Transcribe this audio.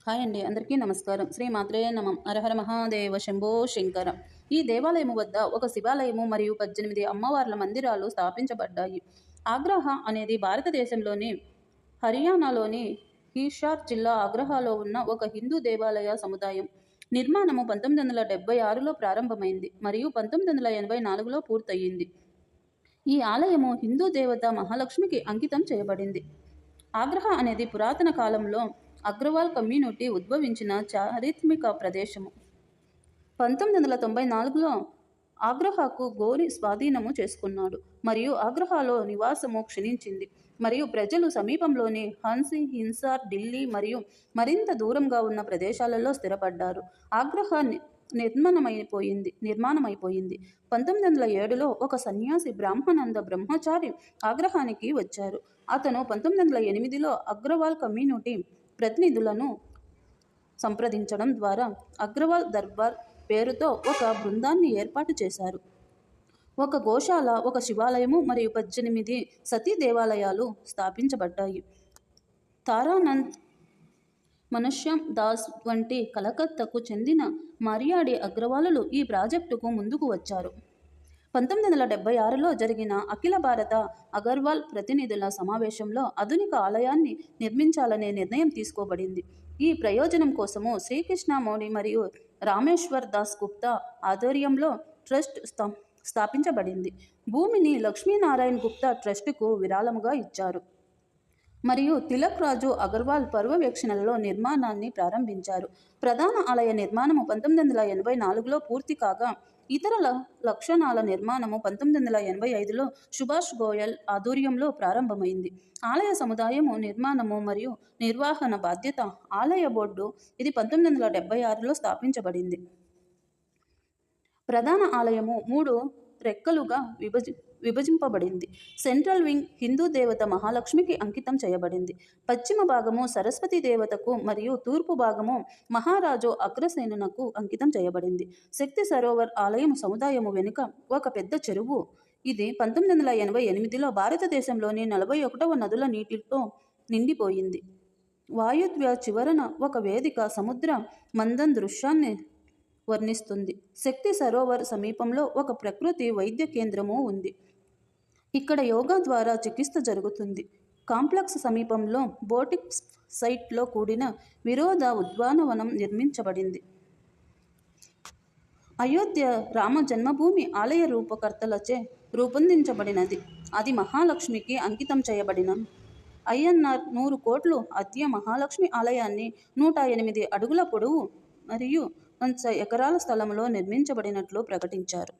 Hi అండి, అందరికీ నమస్కారం. శ్రీ మాత్రే నమః. హరహర మహాదేవ శంభో శంకర. ఈ దేవాలయము వద్ద ఒక శివాలయము మరియు 18 అమ్మవార్ల మందిరాలు స్థాపించబడ్డాయి. ఆగ్రహ అనేది భారతదేశంలోని హర్యానాలోని హిసార్ జిల్లా ఆగ్రహాలో ఉన్న ఒక హిందూ దేవాలయ సముదాయం. నిర్మాణము 1976లో ప్రారంభమైంది మరియు 1984లో పూర్తయింది. ఈ ఆలయము హిందూ దేవత మహాలక్ష్మికి అంకితం చేయబడింది. ఆగ్రహ అనేది పురాతన కాలంలో అగ్రవాల్ కమ్యూనిటీ ఉద్భవించిన చారిత్రక ప్రదేశము. 1994లో ఆగ్రహాకు గోరి స్వాధీనము చేసుకున్నాడు మరియు ఆగ్రహాలో నివాసము క్షీణించింది మరియు ప్రజలు సమీపంలోని హన్సీ, హిసార్, ఢిల్లీ మరియు మరింత దూరంగా ఉన్న ప్రదేశాలలో స్థిరపడ్డారు. ఆగ్రహ నిర్మాణమైపోయింది. 1907లో ఒక సన్యాసి బ్రాహ్మణంద బ్రహ్మచారి ఆగ్రహానికి వచ్చారు. అతను 1908లో అగ్రవాల్ కమ్యూనిటీ ప్రతినిధులను సంప్రదించడం ద్వారా అగ్రవాల్ దర్బార్ పేరుతో ఒక బృందాన్ని ఏర్పాటు చేశారు. ఒక గోశాల, ఒక శివాలయము మరియు 18 సతీ దేవాలయాలు స్థాపించబడ్డాయి. తారానంద్, మనశ్యామ్ దాస్ వంటి కలకత్తాకు చెందిన మార్వాడి అగ్రవాలులు ఈ ప్రాజెక్టుకు ముందుకు వచ్చారు. 1976లో జరిగిన అఖిల భారత అగర్వాల్ ప్రతినిధుల సమావేశంలో ఆధునిక ఆలయాన్ని నిర్మించాలనే నిర్ణయం తీసుకోబడింది. ఈ ప్రయోజనం కోసము శ్రీకృష్ణ మౌని మరియు రామేశ్వర్ దాస్ గుప్తా ఆధ్వర్యంలో ట్రస్ట్ స్థాపించబడింది. భూమిని లక్ష్మీనారాయణ్ గుప్తా ట్రస్టుకు విరాళముగా ఇచ్చారు మరియు తిలక్ రాజు అగర్వాల్ పర్యవేక్షణలో నిర్మాణాన్ని ప్రారంభించారు. ప్రధాన ఆలయ నిర్మాణము 1984లో పూర్తి కాగా ఇతర లక్షణాల నిర్మాణము 1985లో సుభాష్ గోయల్ ఆధ్వర్యంలో ప్రారంభమైంది. ఆలయ సముదాయము నిర్మాణము మరియు నిర్వహణ బాధ్యత ఆలయ బోర్డు. ఇది 1976లో స్థాపించబడింది. ప్రధాన ఆలయము 3 రెక్కలుగా విభజింపబడింది. సెంట్రల్ వింగ్ హిందూ దేవత మహాలక్ష్మికి అంకితం చేయబడింది. పశ్చిమ భాగము సరస్వతి దేవతకు మరియు తూర్పు భాగము మహారాజు అగ్రసేనునకు అంకితం చేయబడింది. శక్తి సరోవర్ ఆలయం సముదాయము వెనుక ఒక పెద్ద చెరువు. ఇది 1988లో భారతదేశంలోని 41వ నదుల నీటితో నిండిపోయింది. వాయువ్య చివరన ఒక వేదిక సముద్ర మంథన్ దృశ్యాన్ని వర్ణిస్తుంది. శక్తి సరోవర్ సమీపంలో ఒక ప్రకృతి వైద్య కేంద్రము ఉంది. ఇక్కడ యోగా ద్వారా చికిత్స జరుగుతుంది. కాంప్లెక్స్ సమీపంలో బోటిక్ సైట్లో కూడిన విరోధ ఉద్యానవనం నిర్మించబడింది. అయోధ్య రామ జన్మభూమి ఆలయ రూపకర్తలచే రూపొందించబడినది. అది మహాలక్ష్మికి అంకితం చేయబడిన ఐఎన్ఆర్ 100 కోట్లు అద్య మహాలక్ష్మి ఆలయాన్ని 108 అడుగుల పొడవు మరియు 100 ఎకరాల స్థలంలో నిర్మించబడినట్లు ప్రకటించారు.